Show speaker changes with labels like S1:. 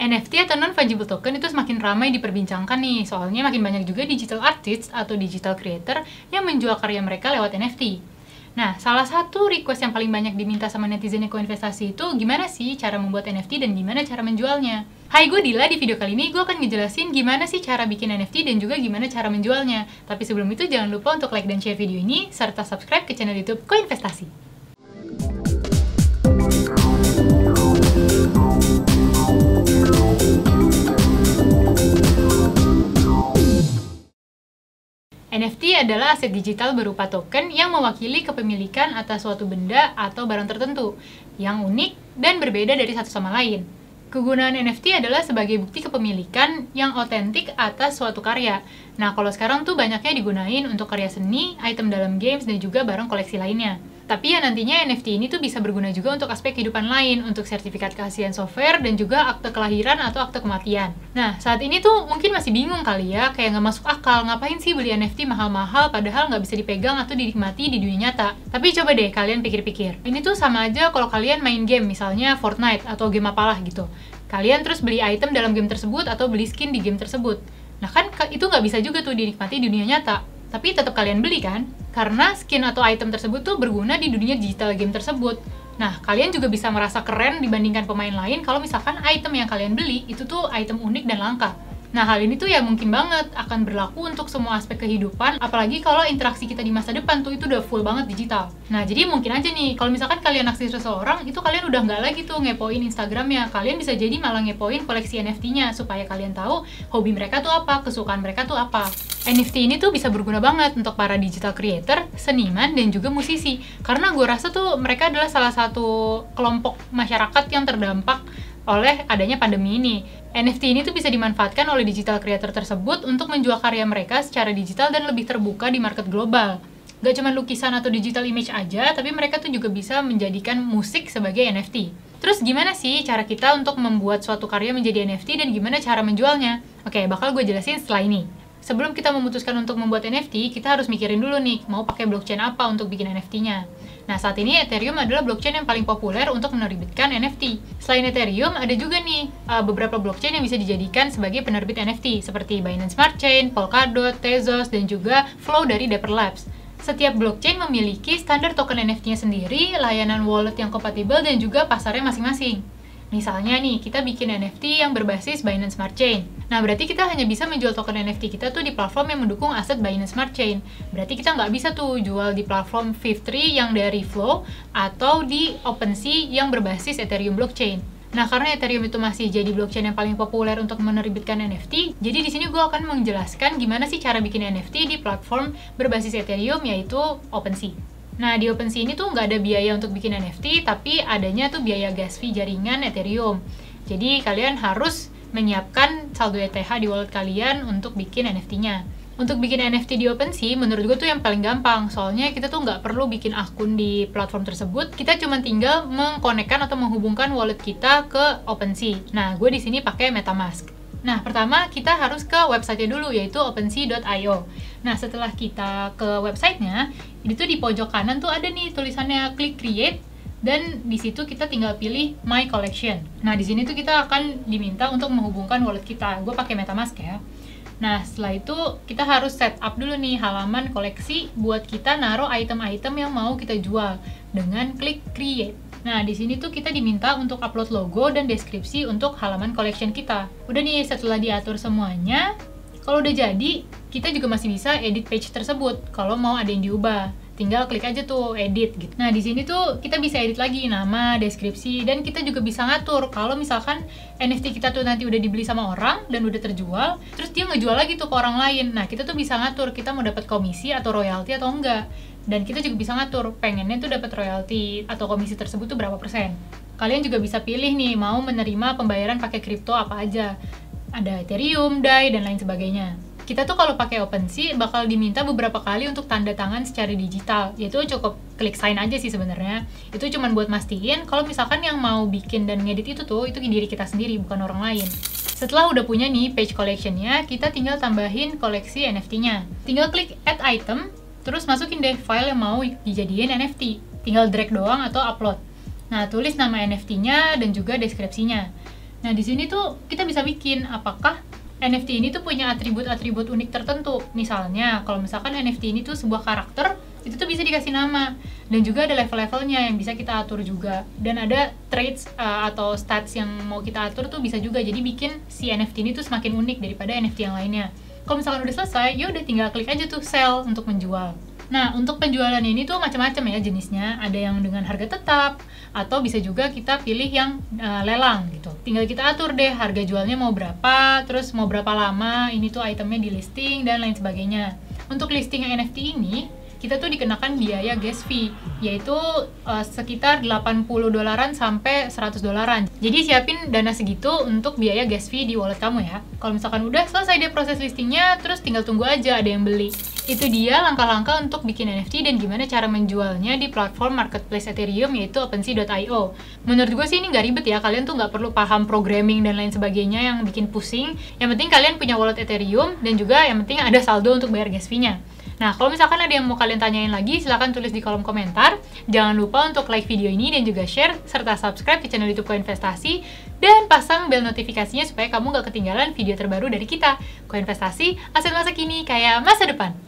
S1: NFT atau non-fungible token itu semakin ramai diperbincangkan nih, soalnya makin banyak juga digital artists atau digital creator yang menjual karya mereka lewat NFT. Nah, salah satu request yang paling banyak diminta sama netizen ekoinvestasi itu gimana sih cara membuat NFT dan gimana cara menjualnya. Hai, gue Dila. Di video kali ini gue akan ngejelasin gimana sih cara bikin NFT dan juga gimana cara menjualnya. Tapi sebelum itu jangan lupa untuk like dan share video ini, serta subscribe ke channel YouTube Koinvestasi. NFT adalah aset digital berupa token yang mewakili kepemilikan atas suatu benda atau barang tertentu yang unik dan berbeda dari satu sama lain. Kegunaan NFT adalah sebagai bukti kepemilikan yang otentik atas suatu karya. Nah, kalau sekarang tuh banyaknya digunain untuk karya seni, item dalam games, dan juga barang koleksi lainnya. Tapi ya nantinya NFT ini tuh bisa berguna juga untuk aspek kehidupan lain, untuk sertifikat keaslian software, dan juga akte kelahiran atau akte kematian. Nah, saat ini tuh mungkin masih bingung kali ya, kayak nggak masuk akal, ngapain sih beli NFT mahal-mahal padahal nggak bisa dipegang atau dinikmati di dunia nyata. Tapi coba deh kalian pikir-pikir. Ini tuh sama aja kalau kalian main game, misalnya Fortnite atau game apalah gitu. Kalian terus beli item dalam game tersebut atau beli skin di game tersebut. Nah kan itu nggak bisa juga tuh dinikmati di dunia nyata. Tapi tetap kalian beli kan? Karena skin atau item tersebut tuh berguna di dunia digital game tersebut. Nah, kalian juga bisa merasa keren dibandingkan pemain lain kalau misalkan item yang kalian beli itu tuh item unik dan langka. Nah, hal ini tuh ya mungkin banget akan berlaku untuk semua aspek kehidupan, apalagi kalau interaksi kita di masa depan tuh itu udah full banget digital. Nah, jadi mungkin aja nih, kalau misalkan kalian naksir seseorang, itu kalian udah nggak lagi tuh ngepoin Instagramnya. Kalian bisa jadi malah ngepoin koleksi NFT-nya, supaya kalian tahu hobi mereka tuh apa, kesukaan mereka tuh apa. NFT ini tuh bisa berguna banget untuk para digital creator, seniman, dan juga musisi. Karena gue rasa tuh mereka adalah salah satu kelompok masyarakat yang terdampak oleh adanya pandemi ini. NFT ini tuh bisa dimanfaatkan oleh digital creator tersebut untuk menjual karya mereka secara digital dan lebih terbuka di market global. Gak cuma lukisan atau digital image aja, tapi mereka tuh juga bisa menjadikan musik sebagai NFT. Terus gimana sih cara kita untuk membuat suatu karya menjadi NFT dan gimana cara menjualnya? Oke, bakal gue jelasin setelah ini. Sebelum kita memutuskan untuk membuat NFT, kita harus mikirin dulu nih, mau pakai blockchain apa untuk bikin NFT-nya. Nah, saat ini Ethereum adalah blockchain yang paling populer untuk menerbitkan NFT. Selain Ethereum, ada juga nih beberapa blockchain yang bisa dijadikan sebagai penerbit NFT, seperti Binance Smart Chain, Polkadot, Tezos, dan juga Flow dari Dapper Labs. Setiap blockchain memiliki standar token NFT-nya sendiri, layanan wallet yang kompatibel, dan juga pasarnya masing-masing. Misalnya nih, kita bikin NFT yang berbasis Binance Smart Chain. Nah, berarti kita hanya bisa menjual token NFT kita tuh di platform yang mendukung aset Binance Smart Chain. Berarti kita nggak bisa tuh jual di platform Web3 yang dari Flow atau di OpenSea yang berbasis Ethereum blockchain. Nah, karena Ethereum itu masih jadi blockchain yang paling populer untuk menerbitkan NFT, jadi di sini gue akan menjelaskan gimana sih cara bikin NFT di platform berbasis Ethereum, yaitu OpenSea. Nah, di OpenSea ini tuh nggak ada biaya untuk bikin NFT, tapi adanya tuh biaya gas fee jaringan Ethereum. Jadi, kalian harus menyiapkan saldo ETH di wallet kalian untuk bikin NFT-nya. Untuk bikin NFT di OpenSea, menurut gue tuh yang paling gampang. Soalnya kita tuh nggak perlu bikin akun di platform tersebut. Kita cuma tinggal mengkonekkan atau menghubungkan wallet kita ke OpenSea. Nah, gue di sini pakai MetaMask. Nah, pertama kita harus ke website-nya dulu, yaitu opensea.io. Nah, setelah kita ke website-nya, itu di pojok kanan tuh ada nih tulisannya klik create, dan di situ kita tinggal pilih my collection. Nah, di sini tuh kita akan diminta untuk menghubungkan wallet kita. Gue pakai MetaMask ya. Nah, setelah itu kita harus set up dulu nih halaman koleksi buat kita naruh item-item yang mau kita jual dengan klik create. Nah, di sini tuh kita diminta untuk upload logo dan deskripsi untuk halaman collection kita. Udah nih, setelah diatur semuanya, kalau udah jadi, kita juga masih bisa edit page tersebut kalau mau ada yang diubah. Tinggal klik aja tuh edit gitu. Nah, di sini tuh kita bisa edit lagi nama, deskripsi, dan kita juga bisa ngatur kalau misalkan NFT kita tuh nanti udah dibeli sama orang dan udah terjual, terus dia ngejual lagi tuh ke orang lain. Nah, kita tuh bisa ngatur kita mau dapat komisi atau royalti atau enggak. Dan kita juga bisa ngatur pengennya tuh dapat royalti atau komisi tersebut tuh berapa persen. Kalian juga bisa pilih nih mau menerima pembayaran pakai kripto apa aja. Ada Ethereum, DAI, dan lain sebagainya. Kita tuh kalau pakai OpenSea bakal diminta beberapa kali untuk tanda tangan secara digital. Yaitu cukup klik sign aja sih sebenarnya. Itu cuma buat mastiin kalau misalkan yang mau bikin dan ngedit itu diri kita sendiri, bukan orang lain. Setelah udah punya nih page collection-nya, kita tinggal tambahin koleksi NFT-nya. Tinggal klik add item, terus masukin deh file yang mau dijadiin NFT. Tinggal drag doang atau upload. Nah, tulis nama NFT-nya dan juga deskripsinya. Nah, di sini tuh kita bisa bikin apakah NFT ini tuh punya atribut-atribut unik tertentu. Misalnya, kalau misalkan NFT ini tuh sebuah karakter, itu tuh bisa dikasih nama. Dan juga ada level-levelnya yang bisa kita atur juga. Dan ada traits atau stats yang mau kita atur tuh bisa juga. Jadi bikin si NFT ini tuh semakin unik daripada NFT yang lainnya. Kalau misalkan udah selesai, ya udah tinggal klik aja tuh sell untuk menjual. Nah, untuk penjualan ini tuh macam-macam ya jenisnya. Ada yang dengan harga tetap, atau bisa juga kita pilih yang lelang gitu. Tinggal kita atur deh harga jualnya mau berapa, terus mau berapa lama ini tuh itemnya di listing dan lain sebagainya. Untuk listing NFT ini, kita tuh dikenakan biaya gas fee, yaitu sekitar $80 sampai $100. Jadi siapin dana segitu untuk biaya gas fee di wallet kamu ya. Kalau misalkan udah selesai deh proses listingnya, terus tinggal tunggu aja ada yang beli. Itu dia langkah-langkah untuk bikin NFT dan gimana cara menjualnya di platform marketplace Ethereum, yaitu OpenSea.io. Menurut gue sih ini nggak ribet ya, kalian tuh nggak perlu paham programming dan lain sebagainya yang bikin pusing. Yang penting kalian punya wallet Ethereum dan juga yang penting ada saldo untuk bayar gas fee-nya. Nah, kalau misalkan ada yang mau kalian tanyain lagi, silahkan tulis di kolom komentar. Jangan lupa untuk like video ini dan juga share, serta subscribe di channel YouTube Koinvestasi, dan pasang bel notifikasinya supaya kamu gak ketinggalan video terbaru dari kita. Koinvestasi, aset masa kini kayak masa depan.